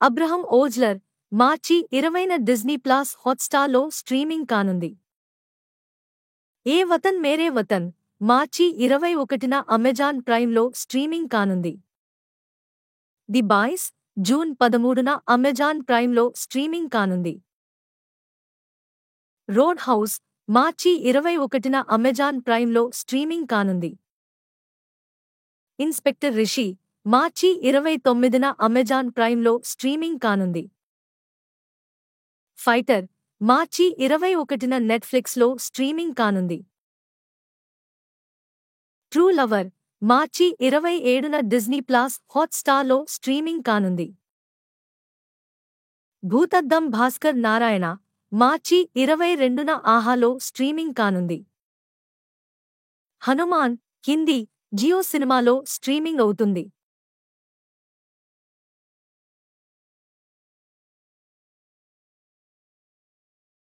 Abraham Ozler March 20న Disney plus హాట్‌స్టార్‌లో streaming కానుంది. ఏ వతన్ మేరే వతన్ మార్చి 21న అమెజాన్ ప్రైమ్‌లో స్ట్రీమింగ్ కానుంది. ది బాయ్స్ జూన్ 13న అమెజాన్ ప్రైమ్‌లో స్ట్రీమింగ్ కానుంది. రోడ్ హౌస్ మార్చి 21న అమెజాన్ ప్రైమ్‌లో స్ట్రీమింగ్ కానుంది. ఇన్స్‌పెక్టర్ రిషి మార్చి 29న అమెజాన్ ప్రైమ్‌లో స్ట్రీమింగ్ కానుంది. ఫైటర్ మార్చి 21న నెట్‌ఫ్లిక్స్‌లో స్ట్రీమింగ్ కానుంది. ట్రూ లవర్ మార్చి 27న డిజ్నీ ప్లస్ హాట్‌స్టార్‌లో స్ట్రీమింగ్ కానుంది. భూతద్దం భాస్కర్ నారాయణ మార్చి 22న ఆహాలో స్ట్రీమింగ్ కానుంది. హనుమాన్ హిందీ జియో సినిమాలో స్ట్రీమింగ్ అవుతుంది.